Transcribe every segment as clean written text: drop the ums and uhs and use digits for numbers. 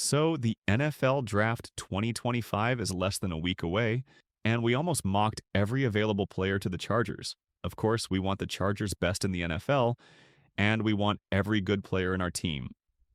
So the NFL Draft 2025 is less than a week away, and we almost mocked every available player to the Chargers. Of course, we want the Chargers best in the NFL, and we want every good player in our team.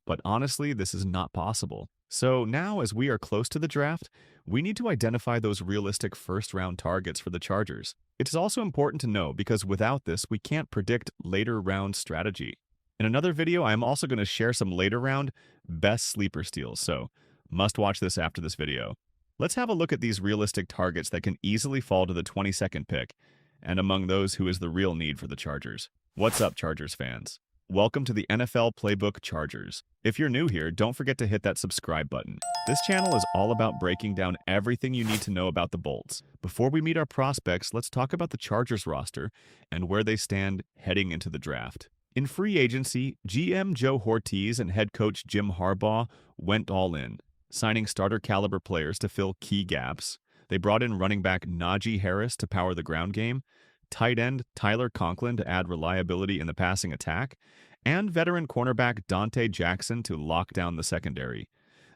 But honestly, this is not possible. So now, as we are close to the draft, we need to identify those realistic first-round targets for the Chargers. It is also important to know because without this, we can't predict later round strategy. In another video, I am also going to share some later round best sleeper steals, so must watch this after this video. Let's have a look at these realistic targets that can easily fall to the 22nd pick, and among those who is the real need for the Chargers. What's up, Chargers fans? Welcome to the NFL Playbook Chargers. If you're new here, don't forget to hit that subscribe button. This channel is all about breaking down everything you need to know about the Bolts. Before we meet our prospects, let's talk about the Chargers roster and where they stand heading into the draft. In free agency, GM Joe Hortiz and head coach Jim Harbaugh went all in, signing starter-caliber players to fill key gaps. They brought in running back Najee Harris to power the ground game, tight end Tyler Conklin to add reliability in the passing attack, and veteran cornerback Dante Jackson to lock down the secondary.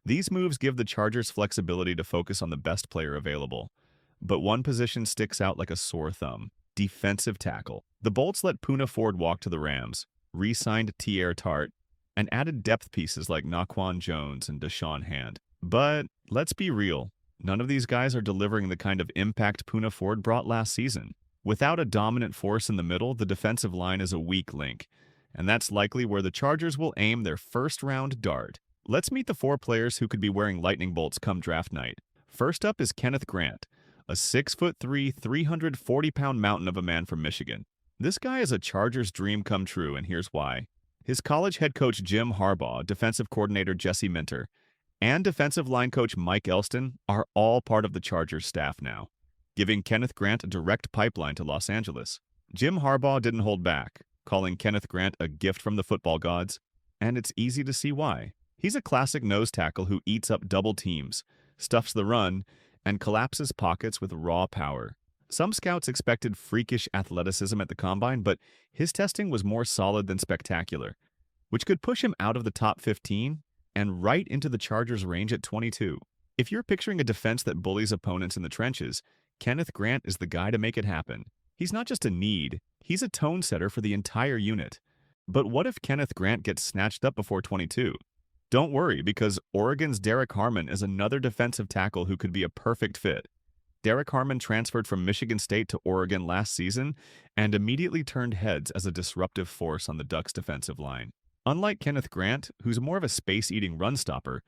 These moves give the Chargers flexibility to focus on the best player available. But one position sticks out like a sore thumb: defensive tackle. The Bolts let Poona Ford walk to the Rams, re-signed Tier Tart, and added depth pieces like Naquan Jones and Deshaun Hand. But let's be real, none of these guys are delivering the kind of impact Poona Ford brought last season. Without a dominant force in the middle, the defensive line is a weak link, and that's likely where the Chargers will aim their first-round dart. Let's meet the four players who could be wearing lightning bolts come draft night. First up is Kenneth Grant, a 6'3", 340-pound mountain of a man from Michigan. This guy is a Chargers dream come true, and here's why. His college head coach Jim Harbaugh, defensive coordinator Jesse Minter, and defensive line coach Mike Elston are all part of the Chargers staff now, giving Kenneth Grant a direct pipeline to Los Angeles. Jim Harbaugh didn't hold back, calling Kenneth Grant a gift from the football gods, and it's easy to see why. He's a classic nose tackle who eats up double teams, stuffs the run, and collapses pockets with raw power. Some scouts expected freakish athleticism at the combine, but his testing was more solid than spectacular, which could push him out of the top 15 and right into the Chargers' range at 22. If you're picturing a defense that bullies opponents in the trenches, Kenneth Grant is the guy to make it happen. He's not just a need, he's a tone setter for the entire unit. But what if Kenneth Grant gets snatched up before 22? Don't worry, because Oregon's Derrick Harmon is another defensive tackle who could be a perfect fit. Derrick Harmon transferred from Michigan State to Oregon last season and immediately turned heads as a disruptive force on the Ducks' defensive line. Unlike Kenneth Grant, who's more of a space-eating run stopper,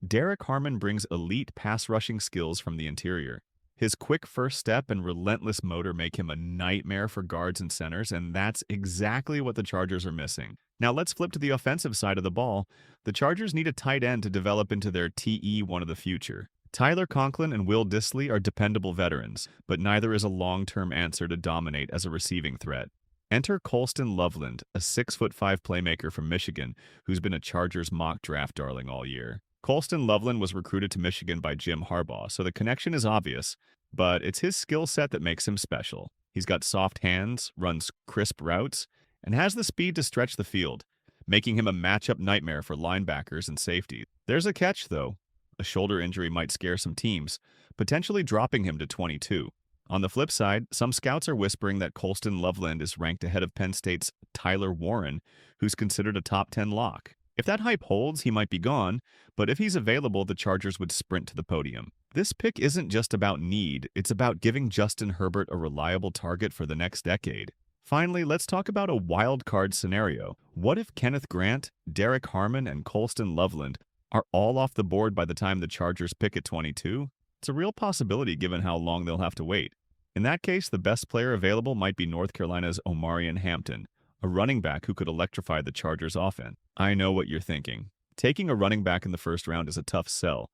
Derrick Harmon brings elite pass-rushing skills from the interior. His quick first step and relentless motor make him a nightmare for guards and centers, and that's exactly what the Chargers are missing. Now let's flip to the offensive side of the ball. The Chargers need a tight end to develop into their TE1 of the future. Tyler Conklin and Will Dissly are dependable veterans, but neither is a long-term answer to dominate as a receiving threat. Enter Colston Loveland, a 6'5" playmaker from Michigan who's been a Chargers mock draft darling all year. Colston Loveland was recruited to Michigan by Jim Harbaugh, so the connection is obvious, but it's his skill set that makes him special. He's got soft hands, runs crisp routes, and has the speed to stretch the field, making him a matchup nightmare for linebackers and safety. There's a catch, though. A shoulder injury might scare some teams, potentially dropping him to 22. On the flip side, some scouts are whispering that Colston Loveland is ranked ahead of Penn State's Tyler Warren, who's considered a top 10 lock. If that hype holds, he might be gone, but if he's available, the Chargers would sprint to the podium. This pick isn't just about need, it's about giving Justin Herbert a reliable target for the next decade. Finally, let's talk about a wild card scenario. What if Kenneth Grant, Derrick Harmon, and Colston Loveland are all off the board by the time the Chargers pick at 22? It's a real possibility given how long they'll have to wait. In that case, the best player available might be North Carolina's Omarion Hampton, a running back who could electrify the Chargers' offense. I know what you're thinking. Taking a running back in the first round is a tough sell,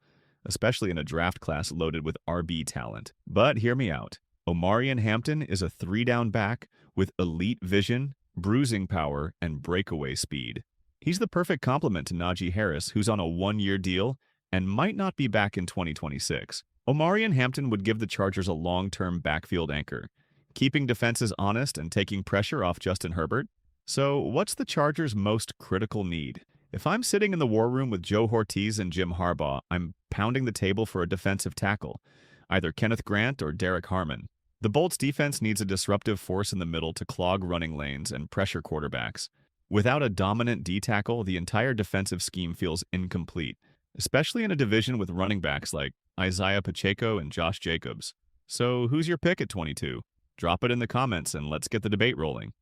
especially in a draft class loaded with RB talent. But hear me out. Omarion Hampton is a 3-down back with elite vision, bruising power, and breakaway speed. He's the perfect complement to Najee Harris, who's on a 1-year deal and might not be back in 2026. Omarion Hampton would give the Chargers a long-term backfield anchor, keeping defenses honest and taking pressure off Justin Herbert. So what's the Chargers' most critical need? If I'm sitting in the war room with Joe Hortiz and Jim Harbaugh, I'm pounding the table for a defensive tackle, either Kenneth Grant or Derrick Harmon. The Bolts defense needs a disruptive force in the middle to clog running lanes and pressure quarterbacks. Without a dominant D tackle, the entire defensive scheme feels incomplete, especially in a division with running backs like Isaiah Pacheco and Josh Jacobs. So who's your pick at 22? Drop it in the comments and let's get the debate rolling.